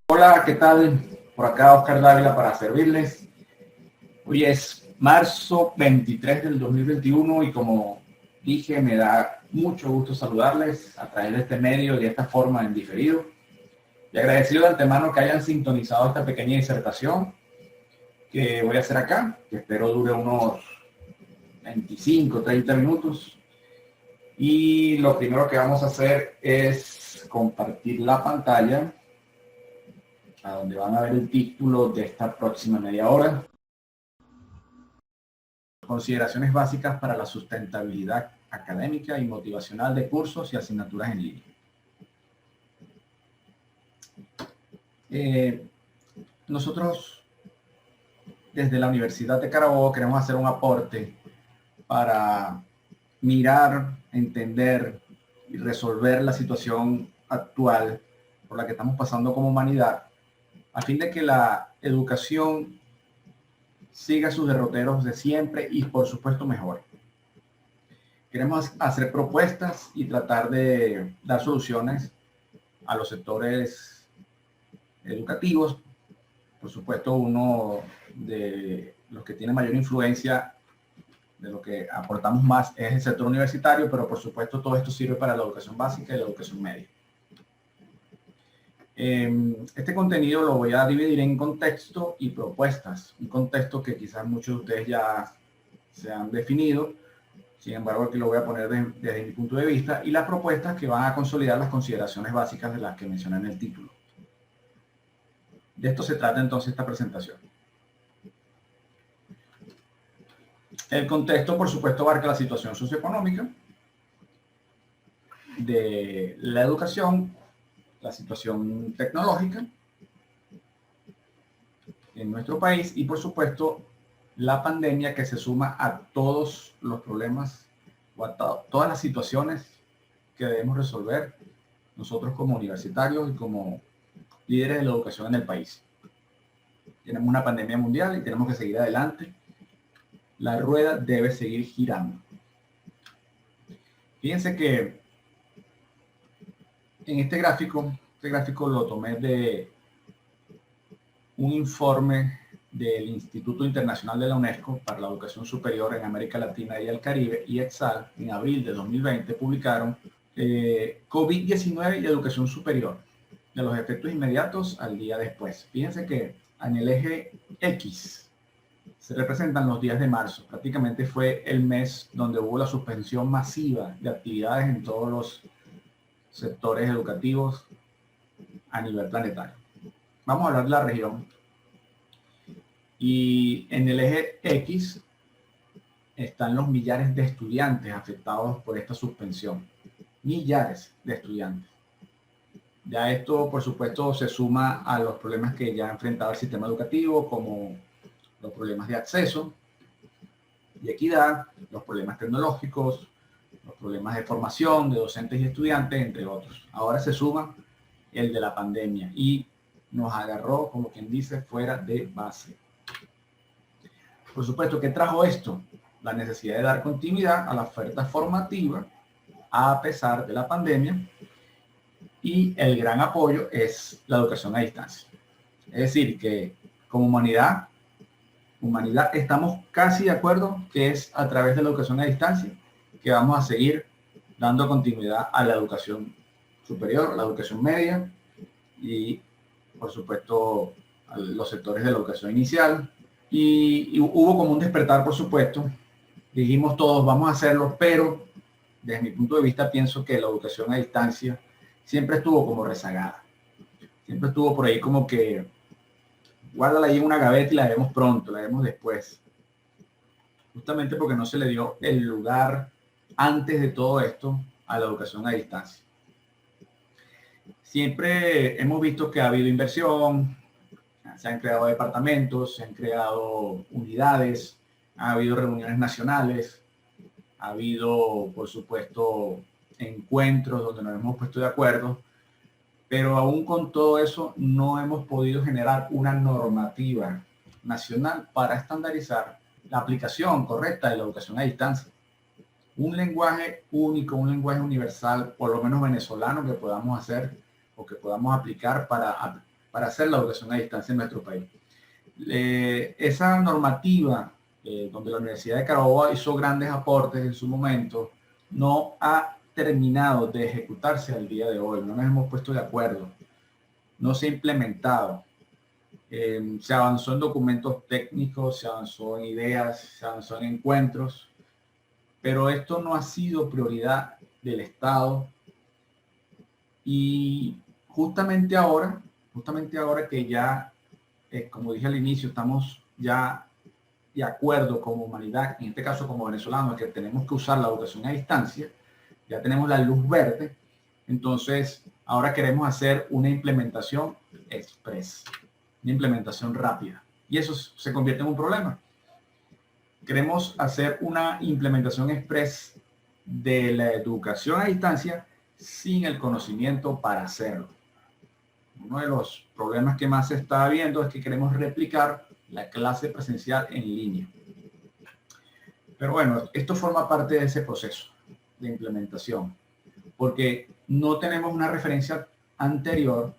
Hola, ¿qué tal? Por acá Oscar Dávila para servirles. Hoy es marzo 23 del 2021 y como dije, me da mucho gusto saludarles a través de este medio y de esta forma en diferido. Y agradecido de antemano que hayan sintonizado esta pequeña disertación que voy a hacer acá, que espero dure unos 25, 30 minutos. Y lo primero que vamos a hacer es compartir la pantalla, a donde van a ver el título de esta próxima media hora. Consideraciones básicas para la sustentabilidad académica y motivacional de cursos y asignaturas en línea. Nosotros, desde la Universidad de Carabobo, queremos hacer un aporte para mirar, entender y resolver la situación actual por la que estamos pasando como humanidad, a fin de que la educación siga sus derroteros de siempre y, por supuesto, mejor. Queremos hacer propuestas y tratar de dar soluciones a los sectores educativos. Por supuesto, uno de los que tiene mayor influencia, de lo que aportamos más, es el sector universitario, pero por supuesto todo esto sirve para la educación básica y la educación media. Este contenido lo voy a dividir en contexto y propuestas. Un contexto que quizás muchos de ustedes ya se han definido, sin embargo aquí lo voy a poner desde mi punto de vista, y las propuestas que van a consolidar las consideraciones básicas de las que mencioné en el título. De esto se trata entonces esta presentación. El contexto, por supuesto, abarca la situación socioeconómica de la educación, la situación tecnológica en nuestro país y, por supuesto, la pandemia que se suma a todos los problemas o a todas las situaciones que debemos resolver nosotros como universitarios y como líderes de la educación en el país. Tenemos una pandemia mundial y tenemos que seguir adelante. La rueda debe seguir girando. Fíjense que en este gráfico lo tomé de un informe del Instituto Internacional de la UNESCO para la Educación Superior en América Latina y el Caribe, IEXAL, en abril de 2020 publicaron COVID-19 y educación superior, de los efectos inmediatos al día después. Fíjense que en el eje X se representan los días de marzo. Prácticamente fue el mes donde hubo la suspensión masiva de actividades en todos los sectores educativos a nivel planetario. Vamos a hablar de la región. Y en el eje X están los millares de estudiantes afectados por esta suspensión. Millares de estudiantes. Ya esto, por supuesto, se suma a los problemas que ya ha enfrentado el sistema educativo, como los problemas de acceso y equidad, los problemas tecnológicos, los problemas de formación de docentes y estudiantes, entre otros. Ahora se suma el de la pandemia y nos agarró, como quien dice, fuera de base. Por supuesto, ¿qué trajo esto? La necesidad de dar continuidad a la oferta formativa a pesar de la pandemia, y el gran apoyo es la educación a distancia. Es decir, que como humanidad estamos casi de acuerdo que es a través de la educación a distancia que vamos a seguir dando continuidad a la educación superior, a la educación media y, por supuesto, a los sectores de la educación inicial. Y hubo como un despertar, por supuesto. Dijimos todos, vamos a hacerlo, pero desde mi punto de vista pienso que la educación a distancia siempre estuvo como rezagada. Siempre estuvo por ahí como que guárdala ahí en una gaveta y la vemos pronto, la vemos después. Justamente porque no se le dio el lugar antes de todo esto a la educación a distancia. Siempre hemos visto que ha habido inversión, se han creado departamentos, se han creado unidades, ha habido reuniones nacionales, ha habido, por supuesto, encuentros donde nos hemos puesto de acuerdo, pero aún con todo eso no hemos podido generar una normativa nacional para estandarizar la aplicación correcta de la educación a distancia. Un lenguaje único, un lenguaje universal, por lo menos venezolano, que podamos hacer o que podamos aplicar para para hacer la educación a distancia en nuestro país. Esa normativa, donde la Universidad de Carabobo hizo grandes aportes en su momento, no ha terminado de ejecutarse al día de hoy. No nos hemos puesto de acuerdo. No se ha implementado. Se avanzó en documentos técnicos, se avanzó en ideas, se avanzó en encuentros, pero esto no ha sido prioridad del Estado. Y justamente ahora que ya, como dije al inicio, estamos ya de acuerdo como humanidad, en este caso como venezolanos, que tenemos que usar la educación a distancia, ya tenemos la luz verde, entonces ahora queremos hacer una implementación express, una implementación rápida, y eso se convierte en un problema. Queremos hacer una implementación express de la educación a distancia sin el conocimiento para hacerlo. Uno de los problemas que más se está viendo es que queremos replicar la clase presencial en línea. Pero bueno, esto forma parte de ese proceso de implementación, porque no tenemos una referencia anterior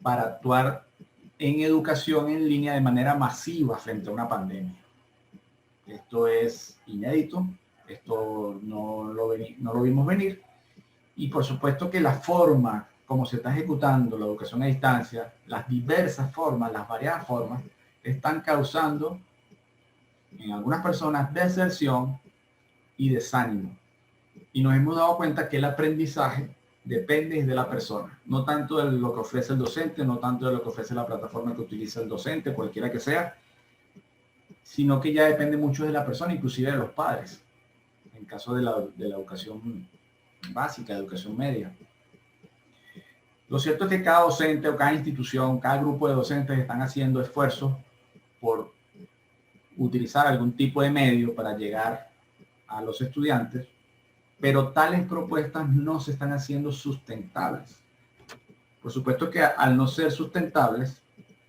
para actuar en educación en línea de manera masiva frente a una pandemia. Esto es inédito, esto no lo vimos venir, y por supuesto que la forma como se está ejecutando la educación a distancia, las diversas formas, las variadas formas, están causando en algunas personas deserción y desánimo. Y nos hemos dado cuenta que el aprendizaje depende de la persona, no tanto de lo que ofrece el docente, no tanto de lo que ofrece la plataforma que utiliza el docente, cualquiera que sea, sino que ya depende mucho de la persona, inclusive de los padres, en caso de la educación básica, educación media. Lo cierto es que cada docente o cada institución, cada grupo de docentes están haciendo esfuerzos por utilizar algún tipo de medio para llegar a los estudiantes, pero tales propuestas no se están haciendo sustentables. Por supuesto que al no ser sustentables,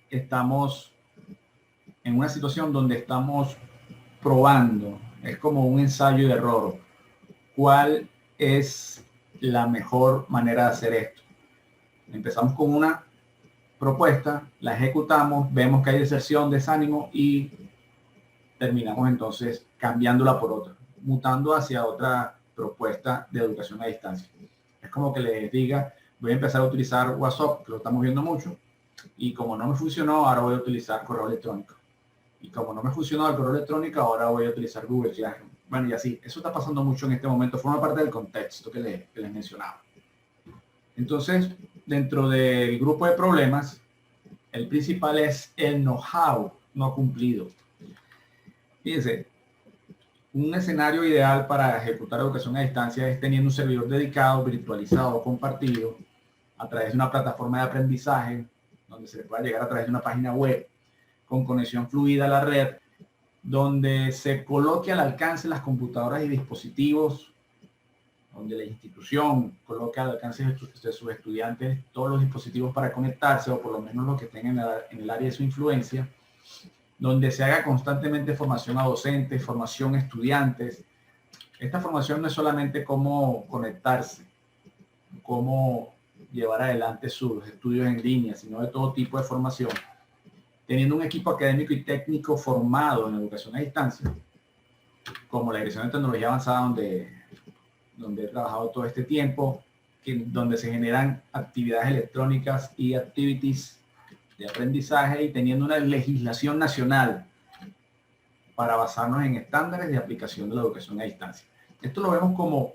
estamos en una situación donde estamos probando, es como un ensayo de error, cuál es la mejor manera de hacer esto. Empezamos con una propuesta, la ejecutamos, vemos que hay deserción, desánimo y terminamos entonces cambiándola por otra, mutando hacia otra propuesta de educación a distancia. Es como que les diga, voy a empezar a utilizar WhatsApp, que lo estamos viendo mucho, y como no me funcionó, ahora voy a utilizar correo electrónico. Y como no me funcionó el correo electrónico, ahora voy a utilizar Google Classroom. Bueno, y así, eso está pasando mucho en este momento, forma parte del contexto que les mencionaba. Entonces, dentro del grupo de problemas, el principal es el know-how no cumplido. Fíjense, un escenario ideal para ejecutar educación a distancia es teniendo un servidor dedicado, virtualizado, compartido, a través de una plataforma de aprendizaje, donde se le pueda llegar a través de una página web, con conexión fluida a la red, donde se coloque al alcance las computadoras y dispositivos, donde la institución coloque al alcance de sus estudiantes todos los dispositivos para conectarse, o por lo menos los que estén en el área de su influencia, donde se haga constantemente formación a docentes, formación a estudiantes. Esta formación no es solamente cómo conectarse, cómo llevar adelante sus estudios en línea, sino de todo tipo de formación, teniendo un equipo académico y técnico formado en educación a distancia, como la Dirección de Tecnología Avanzada, donde he trabajado todo este tiempo, donde se generan actividades electrónicas y activities de aprendizaje, y teniendo una legislación nacional para basarnos en estándares de aplicación de la educación a distancia. Esto lo vemos como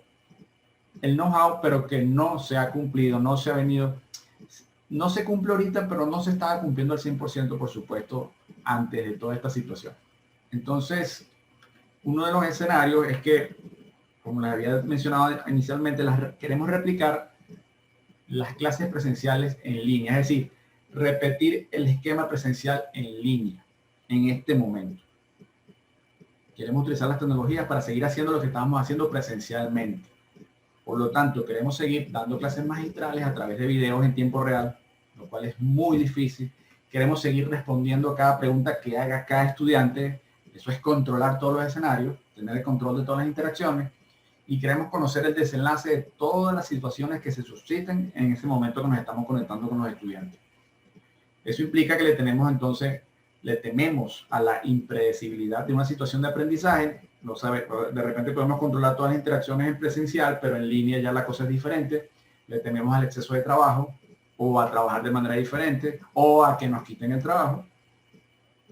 el know-how, pero que no se ha cumplido, no se cumple ahorita, pero no se estaba cumpliendo al 100%, por supuesto, antes de toda esta situación. Entonces, uno de los escenarios es que, como les había mencionado inicialmente, queremos replicar las clases presenciales en línea, es decir, repetir el esquema presencial en línea en este momento. Queremos utilizar las tecnologías para seguir haciendo lo que estábamos haciendo presencialmente. Por lo tanto, queremos seguir dando clases magistrales a través de videos en tiempo real, lo cual es muy difícil. Queremos seguir respondiendo a cada pregunta que haga cada estudiante. Eso es controlar todos los escenarios, tener el control de todas las interacciones, y queremos conocer el desenlace de todas las situaciones que se susciten en ese momento que nos estamos conectando con los estudiantes. Eso implica que le tememos a la impredecibilidad de una situación de aprendizaje. No sabe, de repente podemos controlar todas las interacciones en presencial, pero en línea ya la cosa es diferente. Le tememos al exceso de trabajo, o a trabajar de manera diferente, o a que nos quiten el trabajo.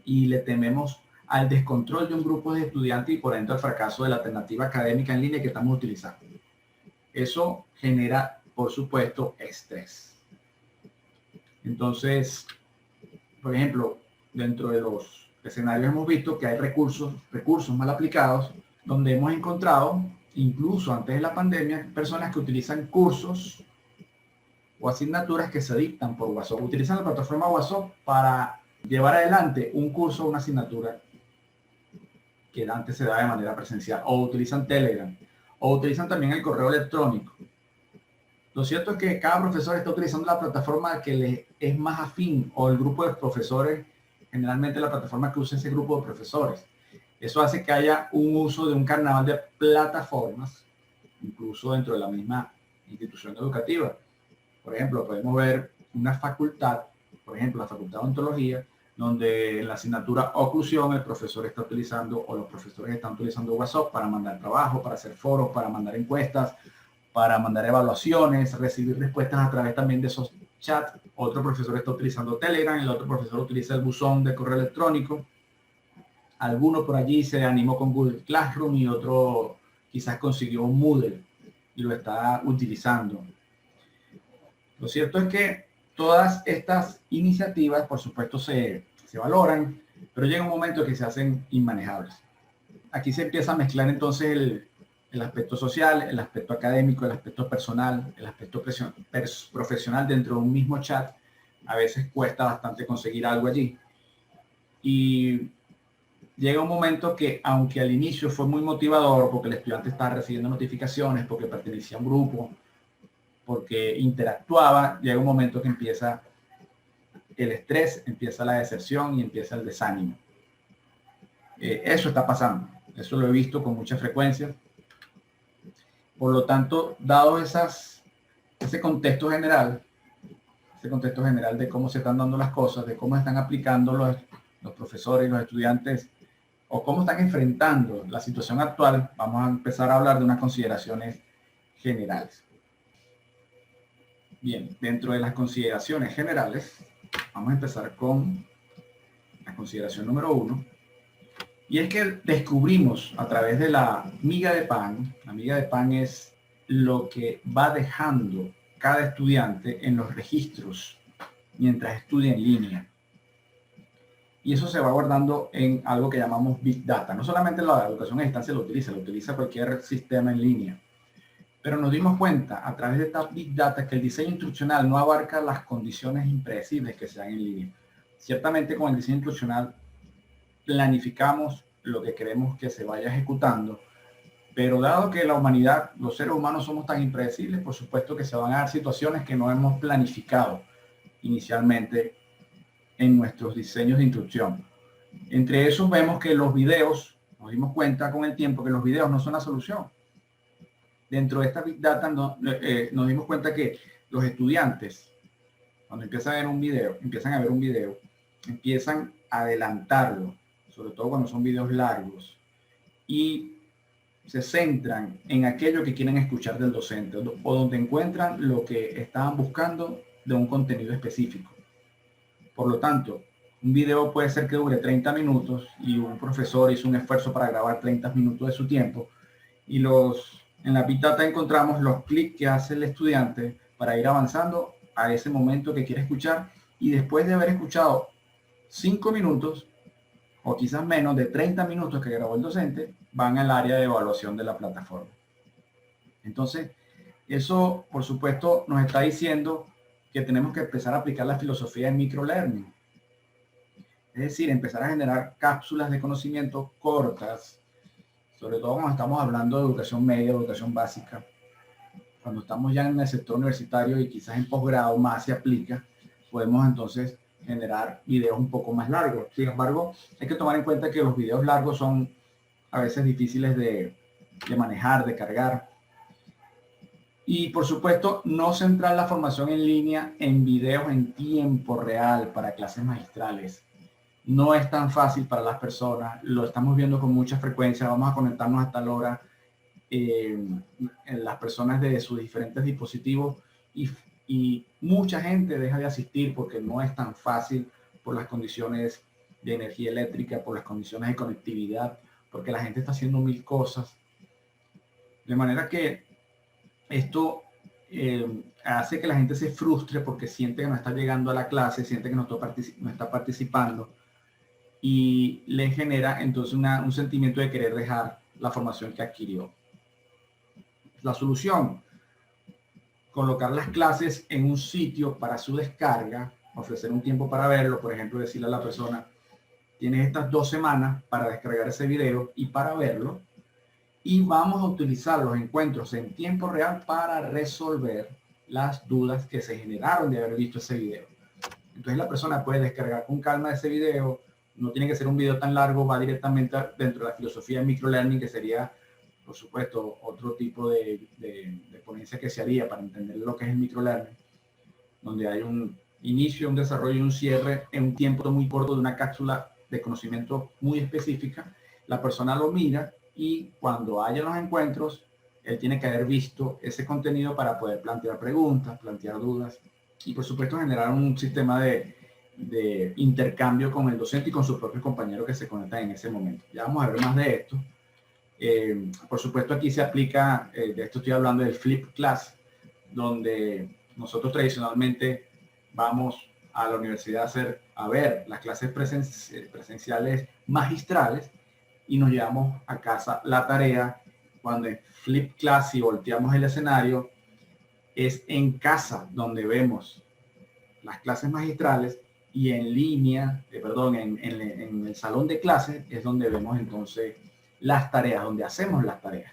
Y le tememos al descontrol de un grupo de estudiantes y por ende al fracaso de la alternativa académica en línea que estamos utilizando. Eso genera, por supuesto, estrés. Entonces, por ejemplo, dentro de los escenarios hemos visto que hay recursos mal aplicados, donde hemos encontrado, incluso antes de la pandemia, personas que utilizan cursos o asignaturas que se dictan por WhatsApp. Utilizan la plataforma WhatsApp para llevar adelante un curso o una asignatura que antes se daba de manera presencial, o utilizan Telegram, o utilizan también el correo electrónico. Lo cierto es que cada profesor está utilizando la plataforma que le es más afín, o el grupo de profesores, generalmente la plataforma que usa ese grupo de profesores. Eso hace que haya un uso de un carnaval de plataformas, incluso dentro de la misma institución educativa. Por ejemplo, podemos ver una facultad, por ejemplo, la Facultad de Ontología, donde en la asignatura oclusión el profesor está utilizando, o los profesores están utilizando WhatsApp para mandar trabajo, para hacer foros, para mandar encuestas, para mandar evaluaciones, recibir respuestas a través también de esos chats. Otro profesor está utilizando Telegram, el otro profesor utiliza el buzón de correo electrónico. Alguno por allí se animó con Google Classroom y otro quizás consiguió un Moodle y lo está utilizando. Lo cierto es que todas estas iniciativas, por supuesto, se valoran, pero llega un momento que se hacen inmanejables. Aquí se empieza a mezclar entonces el aspecto social, el aspecto académico, el aspecto personal, el aspecto profesional dentro de un mismo chat. A veces cuesta bastante conseguir algo allí. Y llega un momento que, aunque al inicio fue muy motivador, porque el estudiante estaba recibiendo notificaciones, porque pertenecía a un grupo, porque interactuaba, llega un momento que empieza el estrés, empieza la deserción y empieza el desánimo. Eso está pasando. Eso lo he visto con mucha frecuencia. Por lo tanto, dado ese contexto general de cómo se están dando las cosas, de cómo están aplicando los profesores y los estudiantes, o cómo están enfrentando la situación actual, vamos a empezar a hablar de unas consideraciones generales. Bien, dentro de las consideraciones generales, vamos a empezar con la consideración número 1. Y es que descubrimos a través de la miga de pan, la miga de pan es lo que va dejando cada estudiante en los registros mientras estudia en línea. Y eso se va guardando en algo que llamamos Big Data. No solamente la educación a distancia lo utiliza cualquier sistema en línea. Pero nos dimos cuenta a través de esta Big Data que el diseño instruccional no abarca las condiciones impredecibles que se dan en línea. Ciertamente con el diseño instruccional planificamos lo que queremos que se vaya ejecutando, pero dado que la humanidad, los seres humanos somos tan impredecibles, por supuesto que se van a dar situaciones que no hemos planificado inicialmente en nuestros diseños de instrucción. Entre esos vemos que los videos, nos dimos cuenta con el tiempo que los videos no son la solución. Dentro de esta Big Data nos dimos cuenta que los estudiantes, cuando empiezan a ver un video, empiezan a adelantarlo, sobre todo cuando son videos largos, y se centran en aquello que quieren escuchar del docente o donde encuentran lo que estaban buscando de un contenido específico. Por lo tanto, un video puede ser que dure 30 minutos y un profesor hizo un esfuerzo para grabar 30 minutos de su tiempo y en la Big Data encontramos los clics que hace el estudiante para ir avanzando a ese momento que quiere escuchar y después de haber escuchado 5 minutos o quizás menos de 30 minutos que grabó el docente, van al área de evaluación de la plataforma. Entonces, eso por supuesto nos está diciendo que tenemos que empezar a aplicar la filosofía de microlearning. Es decir, empezar a generar cápsulas de conocimiento cortas, sobre todo cuando estamos hablando de educación media, educación básica. Cuando estamos ya en el sector universitario y quizás en posgrado más se aplica, podemos entonces generar videos un poco más largos. Sin embargo, hay que tomar en cuenta que los videos largos son a veces difíciles de manejar, de cargar. Y por supuesto, no centrar la formación en línea en videos en tiempo real para clases magistrales. No es tan fácil para las personas, lo estamos viendo con mucha frecuencia, vamos a conectarnos a tal hora, en las personas de sus diferentes dispositivos y mucha gente deja de asistir porque no es tan fácil por las condiciones de energía eléctrica, por las condiciones de conectividad, porque la gente está haciendo mil cosas. De manera que esto hace que la gente se frustre porque siente que no está llegando a la clase, siente que no está participando y le genera entonces un sentimiento de querer dejar la formación que adquirió. La solución: colocar las clases en un sitio para su descarga, ofrecer un tiempo para verlo, por ejemplo, decirle a la persona, tienes estas 2 semanas para descargar ese video y para verlo, y vamos a utilizar los encuentros en tiempo real para resolver las dudas que se generaron de haber visto ese video. Entonces la persona puede descargar con calma ese video, no tiene que ser un video tan largo, va directamente dentro de la filosofía de microlearning, que sería, por supuesto, otro tipo de ponencia que se haría para entender lo que es el microlearning, donde hay un inicio, un desarrollo y un cierre en un tiempo muy corto de una cápsula de conocimiento muy específica. La persona lo mira y cuando haya los encuentros, él tiene que haber visto ese contenido para poder plantear preguntas, plantear dudas y por supuesto generar un sistema de intercambio con el docente y con sus propios compañeros que se conectan en ese momento. Ya vamos a ver más de esto. Por supuesto aquí se aplica, de esto estoy hablando del Flip Class, donde nosotros tradicionalmente vamos a la universidad a ver las clases presenciales magistrales y nos llevamos a casa la tarea. Cuando en Flip Class, si volteamos el escenario, es en casa donde vemos las clases magistrales y en línea, en el salón de clases es donde vemos entonces las tareas, donde hacemos las tareas.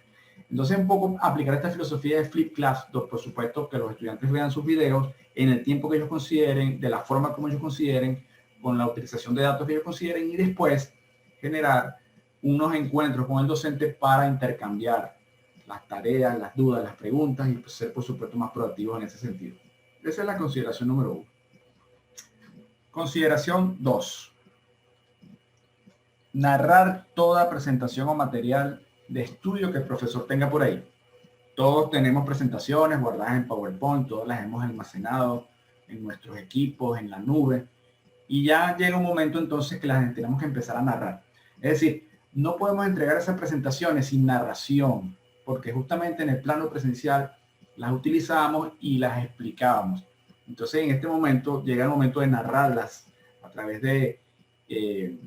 Entonces un poco aplicar esta filosofía de Flip Class, por supuesto que los estudiantes vean sus videos en el tiempo que ellos consideren, de la forma como ellos consideren, con la utilización de datos que ellos consideren y después generar unos encuentros con el docente para intercambiar las tareas, las dudas, las preguntas y ser por supuesto más proactivos en ese sentido. Esa es la consideración número 1. Consideración 2. Narrar toda presentación o material de estudio que el profesor tenga por ahí. Todos tenemos presentaciones guardadas en PowerPoint, todas las hemos almacenado en nuestros equipos, en la nube, y ya llega un momento entonces que las tenemos que empezar a narrar. Es decir, no podemos entregar esas presentaciones sin narración, porque justamente en el plano presencial las utilizábamos y las explicábamos. Entonces en este momento llega el momento de narrarlas a través de,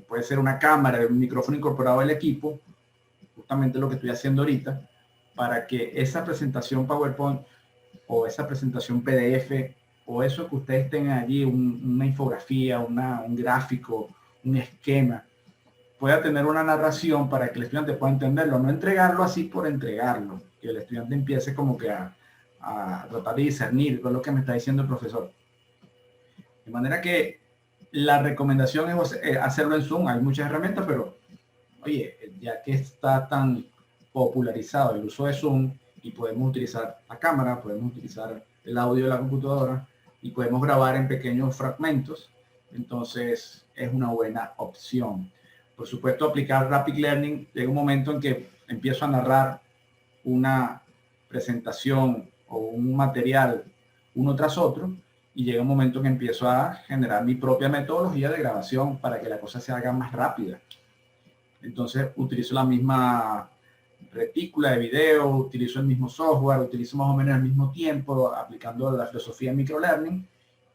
puede ser una cámara, un micrófono incorporado al equipo, justamente lo que estoy haciendo ahorita, para que esa presentación PowerPoint o esa presentación PDF o eso que ustedes tengan allí, una infografía, un gráfico, un esquema, pueda tener una narración para que el estudiante pueda entenderlo, no entregarlo así por entregarlo, que el estudiante empiece como que a tratar de discernir con lo que me está diciendo el profesor. De manera que la recomendación es hacerlo en Zoom. Hay muchas herramientas, pero oye, ya que está tan popularizado el uso de Zoom y podemos utilizar la cámara, podemos utilizar el audio de la computadora y podemos grabar en pequeños fragmentos, entonces es una buena opción. Por supuesto, aplicar Rapid Learning, llega un momento en que empiezo a narrar una presentación o un material uno tras otro y llega un momento en que empiezo a generar mi propia metodología de grabación para que la cosa se haga más rápida. Entonces utilizo la misma retícula de video, utilizo el mismo software, utilizo más o menos el mismo tiempo aplicando la filosofía de microlearning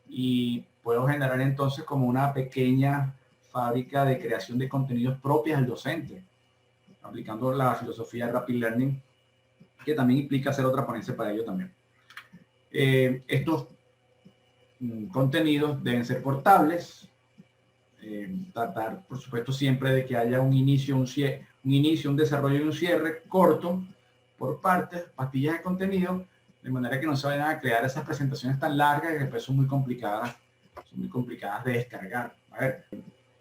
y puedo generar entonces como una pequeña fábrica de creación de contenidos propias del docente, aplicando la filosofía de Rapid Learning, que también implica hacer otra ponencia para ello también. Estos contenidos deben ser portables, tratar por supuesto siempre de que haya un inicio, un desarrollo y un cierre corto por partes, pastillas de contenido, de manera que no se vayan a crear esas presentaciones tan largas que después son muy complicadas de descargar. A ver,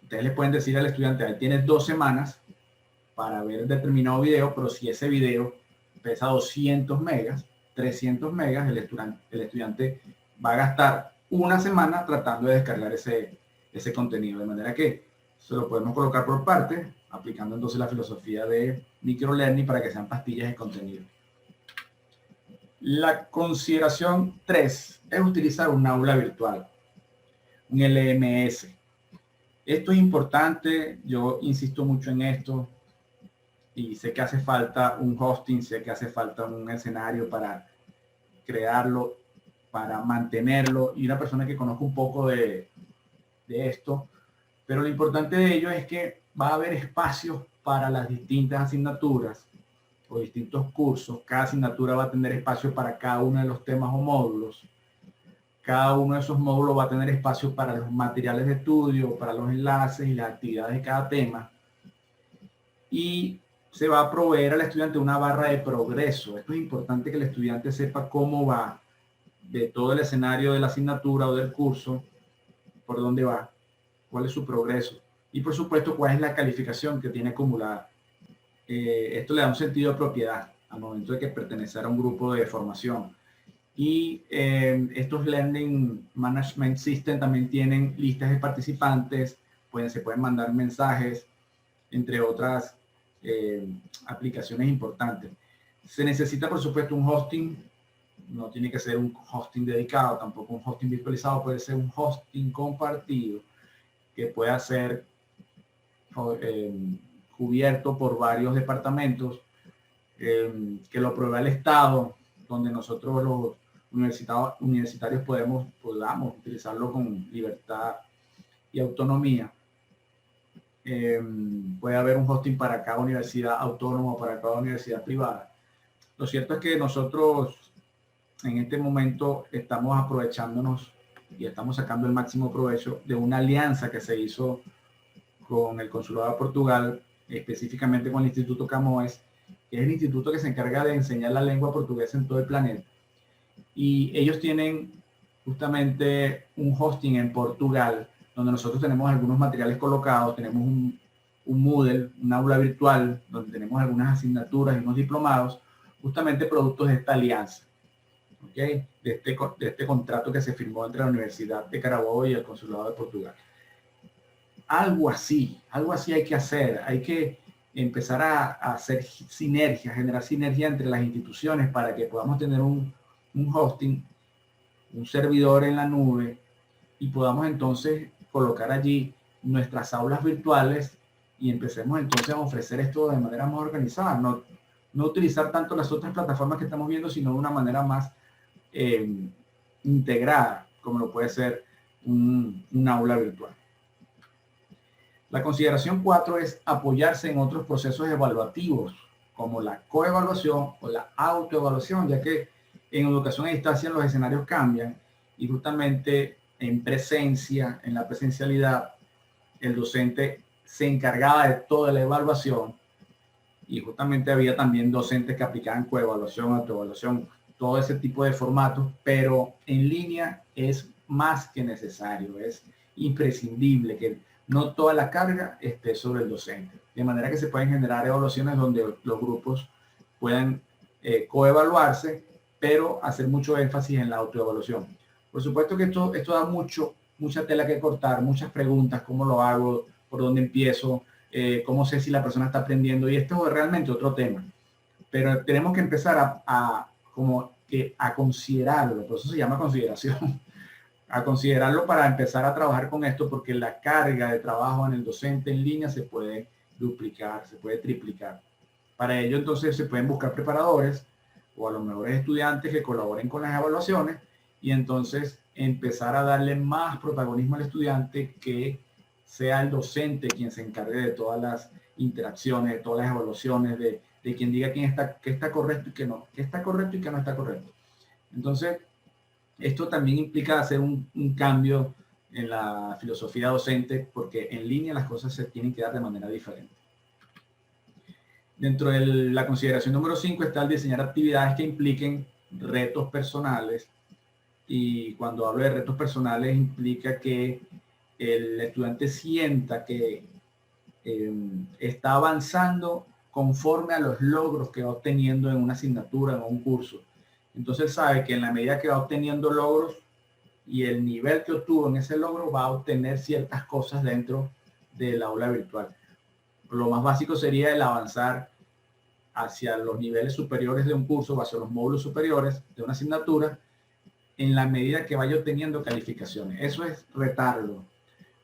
ustedes le pueden decir al estudiante, ahí tienes 2 semanas para ver determinado video, pero si ese video pesa 200 megas, 300 megas, el estudiante va a gastar una semana tratando de descargar ese contenido, de manera que se lo podemos colocar por partes, aplicando entonces la filosofía de microlearning para que sean pastillas de contenido. La consideración 3 es utilizar un aula virtual, un LMS. Esto es importante, yo insisto mucho en esto y sé que hace falta un hosting, sé que hace falta un escenario para crearlo, para mantenerlo, y una persona que conozca un poco de esto, pero lo importante de ello es que va a haber espacios para las distintas asignaturas o distintos cursos. Cada asignatura va a tener espacio para cada uno de los temas o módulos. Cada uno de esos módulos va a tener espacio para los materiales de estudio, para los enlaces y las actividades de cada tema. Y se va a proveer al estudiante una barra de progreso. Esto es importante que el estudiante sepa cómo va de todo el escenario de la asignatura o del curso, por dónde va, cuál es su progreso y por supuesto cuál es la calificación que tiene acumulada. Esto le da un sentido de propiedad al momento de que pertenecer a un grupo de formación. Y estos Learning Management System también tienen listas de participantes, se pueden mandar mensajes, entre otras aplicaciones importantes. Se necesita, por supuesto, un hosting. No tiene que ser un hosting dedicado, tampoco un hosting virtualizado, puede ser un hosting compartido que pueda ser cubierto por varios departamentos, que lo provea el Estado, donde nosotros los universitarios podamos utilizarlo con libertad y autonomía. Puede haber un hosting para cada universidad autónoma, para cada universidad privada. Lo cierto es que nosotros en este momento estamos aprovechándonos y estamos sacando el máximo provecho de una alianza que se hizo con el Consulado de Portugal, específicamente con el Instituto Camões, que es el instituto que se encarga de enseñar la lengua portuguesa en todo el planeta. Y ellos tienen justamente un hosting en Portugal, donde nosotros tenemos algunos materiales colocados, tenemos un Moodle, un aula virtual, donde tenemos algunas asignaturas y unos diplomados, justamente productos de esta alianza. ¿Okay? De este contrato que se firmó entre la Universidad de Carabobo y el Consulado de Portugal. Algo así hay que hacer, hay que empezar a hacer sinergia, generar sinergia entre las instituciones para que podamos tener un hosting, un servidor en la nube y podamos entonces colocar allí nuestras aulas virtuales y empecemos entonces a ofrecer esto de manera más organizada, no utilizar tanto las otras plataformas que estamos viendo, sino de una manera más integrada, como lo puede ser un aula virtual. La consideración 4 es apoyarse en otros procesos evaluativos, como la coevaluación o la autoevaluación, ya que en educación a distancia los escenarios cambian y justamente en presencia, en la presencialidad, el docente se encargaba de toda la evaluación y justamente había también docentes que aplicaban coevaluación, autoevaluación, todo ese tipo de formatos, pero en línea es más que necesario, es imprescindible que no toda la carga esté sobre el docente, de manera que se pueden generar evaluaciones donde los grupos puedan coevaluarse, pero hacer mucho énfasis en la autoevaluación. Por supuesto que esto da mucha tela que cortar, muchas preguntas, ¿cómo lo hago? ¿Por dónde empiezo? ¿Cómo sé si la persona está aprendiendo? Y esto es realmente otro tema. Pero tenemos que empezar a considerarlo, por eso se llama consideración, a considerarlo para empezar a trabajar con esto, porque la carga de trabajo en el docente en línea se puede duplicar, se puede triplicar. Para ello entonces se pueden buscar preparadores o a los mejores estudiantes que colaboren con las evaluaciones y entonces empezar a darle más protagonismo al estudiante, que sea el docente quien se encargue de todas las interacciones, de todas las evaluaciones, de quien diga qué está correcto y qué no, qué está correcto y qué no está correcto. Entonces, esto también implica hacer un cambio en la filosofía docente, porque en línea las cosas se tienen que dar de manera diferente. Dentro de la consideración número 5 está el diseñar actividades que impliquen retos personales. Y cuando hablo de retos personales implica que el estudiante sienta que está avanzando conforme a los logros que va obteniendo en una asignatura, en un curso. Entonces él sabe que en la medida que va obteniendo logros y el nivel que obtuvo en ese logro, va a obtener ciertas cosas dentro del aula virtual. Lo más básico sería el avanzar hacia los niveles superiores de un curso, hacia los módulos superiores de una asignatura, en la medida que vaya obteniendo calificaciones. Eso es retarlo.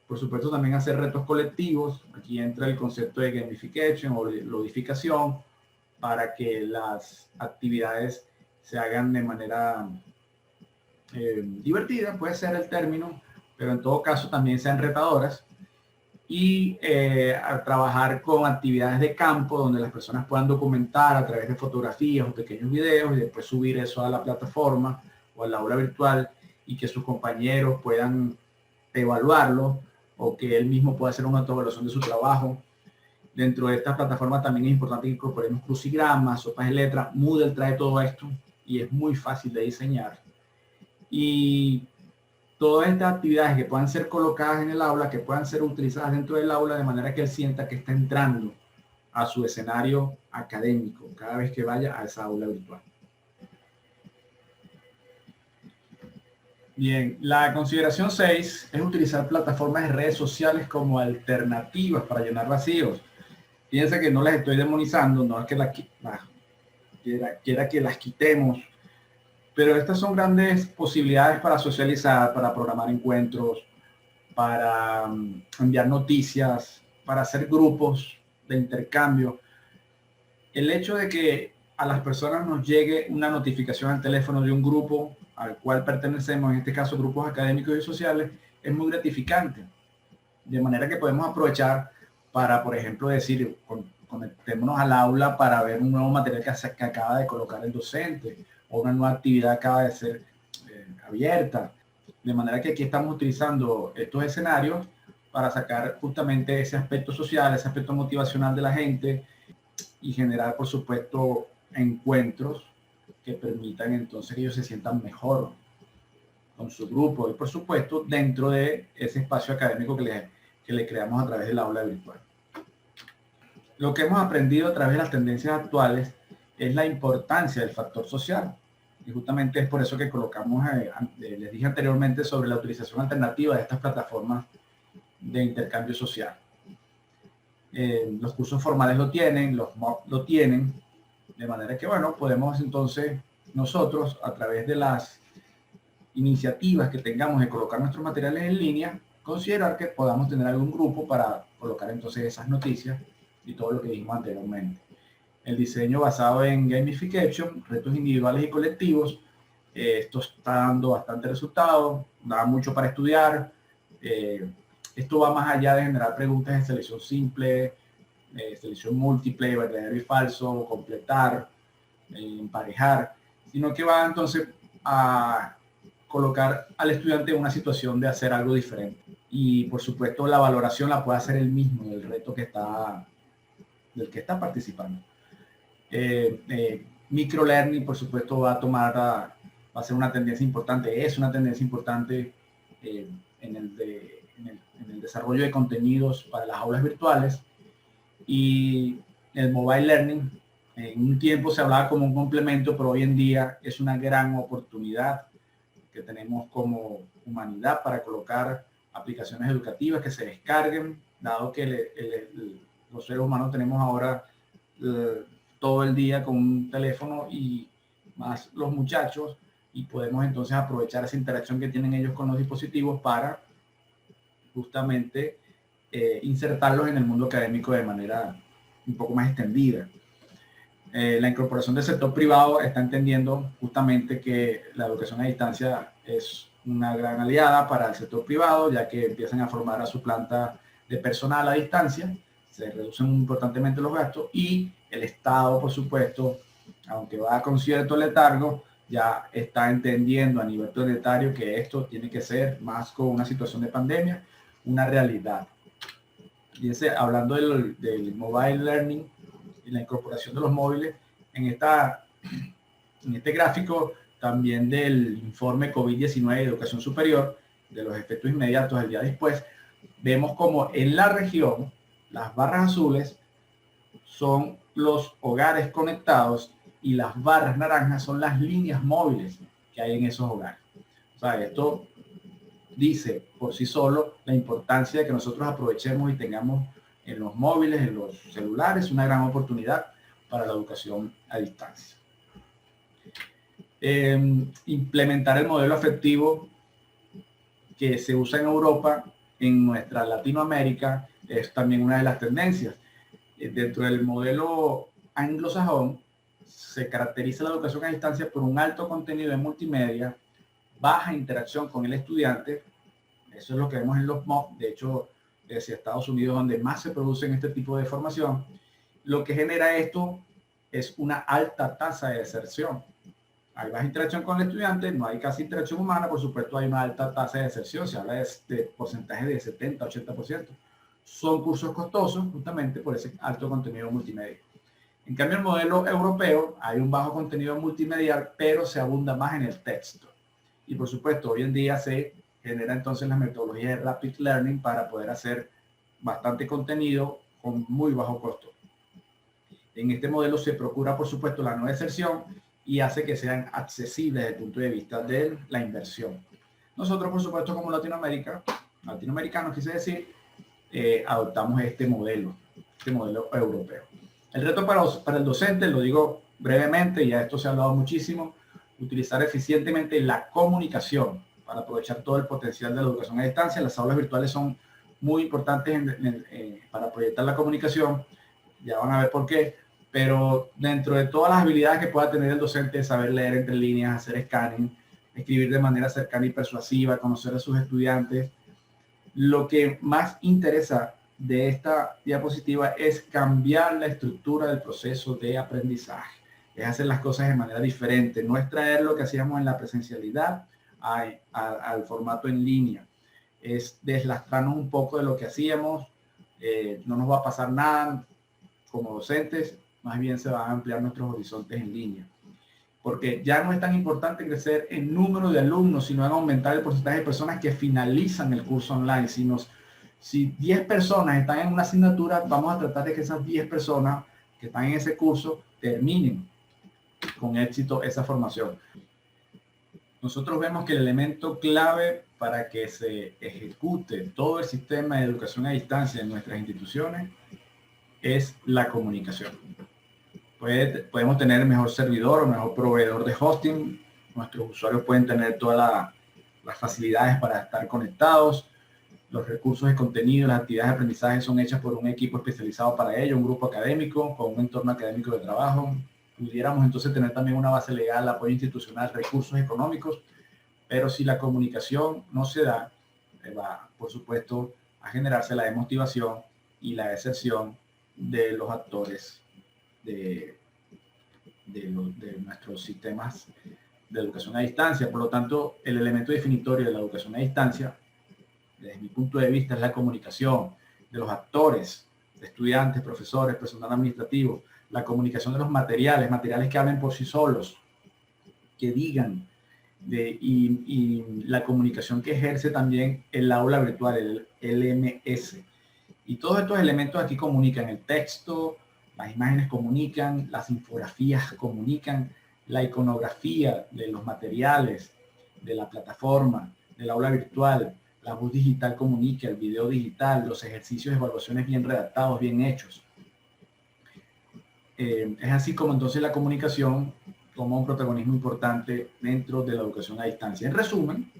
Por supuesto, también hacer retos colectivos. Aquí entra el concepto de gamification o ludificación, para que las actividades se hagan de manera divertida, puede ser el término, pero en todo caso también sean retadoras. Y a trabajar con actividades de campo donde las personas puedan documentar a través de fotografías o pequeños videos y después subir eso a la plataforma o al aula virtual y que sus compañeros puedan evaluarlo o que él mismo pueda hacer una autoevaluación de su trabajo. Dentro de esta plataforma también es importante que incorporemos crucigramas, sopas de letras. Moodle trae todo esto y es muy fácil de diseñar. Y todas estas actividades que puedan ser colocadas en el aula, que puedan ser utilizadas dentro del aula de manera que él sienta que está entrando a su escenario académico cada vez que vaya a esa aula virtual. Bien, la consideración 6 es utilizar plataformas de redes sociales como alternativas para llenar vacíos. Fíjense que no las estoy demonizando, no es que quiera que las quitemos, pero estas son grandes posibilidades para socializar, para programar encuentros, para enviar noticias, para hacer grupos de intercambio. El hecho de que a las personas nos llegue una notificación al teléfono de un grupo al cual pertenecemos, en este caso grupos académicos y sociales, es muy gratificante. De manera que podemos aprovechar para, por ejemplo, decir, conectémonos al aula para ver un nuevo material que acaba de colocar el docente o una nueva actividad acaba de ser abierta. De manera que aquí estamos utilizando estos escenarios para sacar justamente ese aspecto social, ese aspecto motivacional de la gente y generar, por supuesto, encuentros que permitan entonces que ellos se sientan mejor con su grupo y, por supuesto, dentro de ese espacio académico que le creamos a través del aula virtual. Lo que hemos aprendido a través de las tendencias actuales es la importancia del factor social. Y justamente es por eso que colocamos, les dije anteriormente, sobre la utilización alternativa de estas plataformas de intercambio social. Los cursos formales lo tienen, los MOOC lo tienen, de manera que, bueno, podemos entonces nosotros, a través de las iniciativas que tengamos de colocar nuestros materiales en línea, considerar que podamos tener algún grupo para colocar entonces esas noticias y todo lo que dijimos anteriormente. El diseño basado en gamification, retos individuales y colectivos, esto está dando bastante resultado, da mucho para estudiar. Esto va más allá de generar preguntas de selección simple, selección múltiple, verdadero y falso, completar, emparejar, sino que va entonces a colocar al estudiante en una situación de hacer algo diferente. Y por supuesto la valoración la puede hacer él mismo del reto del que está participando. Microlearning, por supuesto, va a ser una tendencia importante, es una tendencia importante en el desarrollo de contenidos para las aulas virtuales. Y el mobile learning, en un tiempo se hablaba como un complemento, pero hoy en día es una gran oportunidad que tenemos como humanidad para colocar aplicaciones educativas que se descarguen, dado que los seres humanos tenemos ahora todo el día con un teléfono y más los muchachos, y podemos entonces aprovechar esa interacción que tienen ellos con los dispositivos para justamente insertarlos en el mundo académico de manera un poco más extendida. La incorporación del sector privado está entendiendo justamente que la educación a distancia es una gran aliada para el sector privado, ya que empiezan a formar a su planta de personal a distancia, se reducen importantemente los gastos y el Estado, por supuesto, aunque va con cierto letargo, ya está entendiendo a nivel planetario que esto tiene que ser, más con una situación de pandemia, una realidad. Y hablando del mobile learning y la incorporación de los móviles, en este gráfico también del informe COVID-19 de educación superior, de los efectos inmediatos del día después, vemos como en la región las barras azules son los hogares conectados y las barras naranjas son las líneas móviles que hay en esos hogares. O sea, esto dice por sí solo la importancia de que nosotros aprovechemos y tengamos en los móviles, en los celulares, una gran oportunidad para la educación a distancia. Implementar el modelo afectivo que se usa en Europa, en nuestra Latinoamérica, es también una de las tendencias. Dentro del modelo anglosajón, se caracteriza la educación a distancia por un alto contenido de multimedia, baja interacción con el estudiante. Eso es lo que vemos en los MOOC. De hecho, desde Estados Unidos, donde más se producen este tipo de formación, lo que genera esto es una alta tasa de deserción. Hay baja interacción con el estudiante, no hay casi interacción humana, por supuesto hay una alta tasa de deserción, se habla de porcentaje de 70-80%. Son cursos costosos justamente por ese alto contenido multimedia. En cambio, el modelo europeo, hay un bajo contenido multimedial, pero se abunda más en el texto. Y por supuesto, hoy en día se genera entonces la metodología de Rapid Learning para poder hacer bastante contenido con muy bajo costo. En este modelo se procura, por supuesto, la no deserción y hace que sean accesibles desde el punto de vista de la inversión. Nosotros, por supuesto, como latinoamericanos, quise decir, adoptamos este modelo europeo. El reto para el docente, lo digo brevemente, ya esto se ha hablado muchísimo, utilizar eficientemente la comunicación para aprovechar todo el potencial de la educación a distancia. Las aulas virtuales son muy importantes para proyectar la comunicación, ya van a ver por qué, pero dentro de todas las habilidades que pueda tener el docente, saber leer entre líneas, hacer scanning, escribir de manera cercana y persuasiva, conocer a sus estudiantes, lo que más interesa de esta diapositiva es cambiar la estructura del proceso de aprendizaje. Es hacer las cosas de manera diferente, no es traer lo que hacíamos en la presencialidad al formato en línea. Es deslastrarnos un poco de lo que hacíamos, no nos va a pasar nada como docentes, más bien se van a ampliar nuestros horizontes en línea. Porque ya no es tan importante crecer en número de alumnos, sino en aumentar el porcentaje de personas que finalizan el curso online. Si 10 personas están en una asignatura, vamos a tratar de que esas 10 personas que están en ese curso terminen con éxito esa formación. Nosotros vemos que el elemento clave para que se ejecute todo el sistema de educación a distancia en nuestras instituciones es la comunicación. Podemos tener el mejor servidor o mejor proveedor de hosting. Nuestros usuarios pueden tener todas las facilidades para estar conectados. Los recursos de contenido, las actividades de aprendizaje son hechas por un equipo especializado para ello, un grupo académico, con un entorno académico de trabajo. Pudiéramos entonces tener también una base legal, apoyo institucional, recursos económicos, pero si la comunicación no se da, va, por supuesto, a generarse la desmotivación y la deserción de los actores de nuestros sistemas de educación a distancia. Por lo tanto, el elemento definitorio de la educación a distancia, desde mi punto de vista, es la comunicación de los actores, de estudiantes, profesores, personal administrativo, la comunicación de los materiales que hablen por sí solos, que digan, y la comunicación que ejerce también el aula virtual, el LMS. Y todos estos elementos aquí comunican: el texto, las imágenes comunican, las infografías comunican, la iconografía de los materiales, de la plataforma, del aula virtual, la voz digital comunica, el video digital, los ejercicios de evaluaciones bien redactados, bien hechos. Es así como entonces la comunicación toma un protagonismo importante dentro de la educación a distancia. En resumen,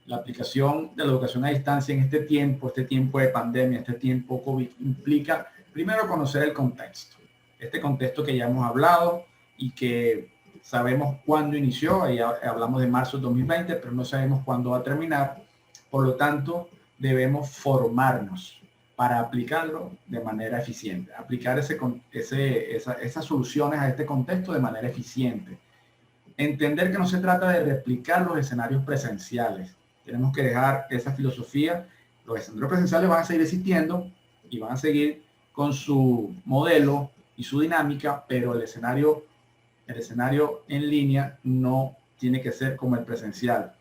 la aplicación de la educación a distancia en este tiempo de pandemia, este tiempo COVID, implica primero conocer el contexto. Este contexto que ya hemos hablado y que sabemos cuándo inició, ahí hablamos de marzo de 2020, pero no sabemos cuándo va a terminar. Por lo tanto, debemos formarnos para aplicarlo de manera eficiente, aplicar esas soluciones a este contexto de manera eficiente. Entender que no se trata de replicar los escenarios presenciales. Tenemos que dejar esa filosofía. Los escenarios presenciales van a seguir existiendo y van a seguir con su modelo y su dinámica, pero el escenario en línea no tiene que ser como el presencial.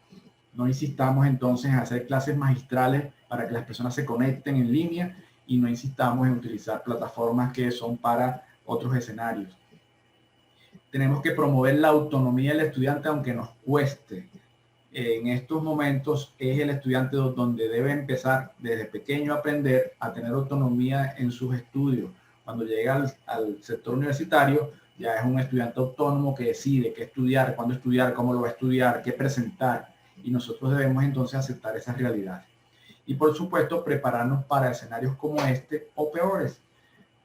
No insistamos entonces en hacer clases magistrales para que las personas se conecten en línea y no insistamos en utilizar plataformas que son para otros escenarios. tenemos que promover la autonomía del estudiante aunque nos cueste. En estos momentos es el estudiante donde debe empezar desde pequeño a aprender a tener autonomía en sus estudios. Cuando llega al sector universitario, ya es un estudiante autónomo que decide qué estudiar, cuándo estudiar, cómo lo va a estudiar, qué presentar. Y nosotros debemos entonces aceptar esas realidades. Y por supuesto, prepararnos para escenarios como este o peores.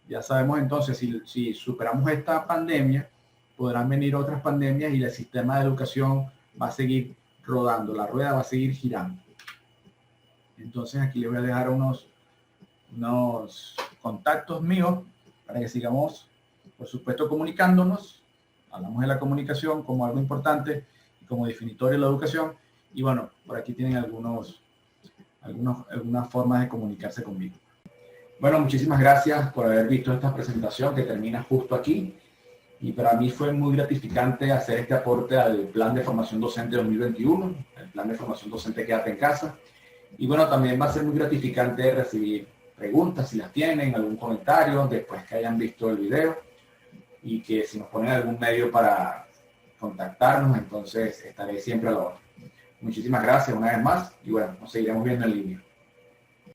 Ya sabemos entonces, si superamos esta pandemia, podrán venir otras pandemias y el sistema de educación va a seguir rodando, la rueda va a seguir girando. Entonces aquí les voy a dejar unos contactos míos para que sigamos, por supuesto, comunicándonos. Hablamos de la comunicación como algo importante y como definitorio de la educación. Y bueno, por aquí tienen algunas formas de comunicarse conmigo. Bueno, muchísimas gracias por haber visto esta presentación que termina justo aquí. Y para mí fue muy gratificante hacer este aporte al Plan de Formación Docente 2021, el Plan de Formación Docente Quédate en Casa. Y bueno, también va a ser muy gratificante recibir preguntas, si las tienen, algún comentario después que hayan visto el video. Y que si nos ponen algún medio para contactarnos, entonces estaré siempre a la hora. Muchísimas gracias una vez más y bueno, nos seguiremos viendo en línea.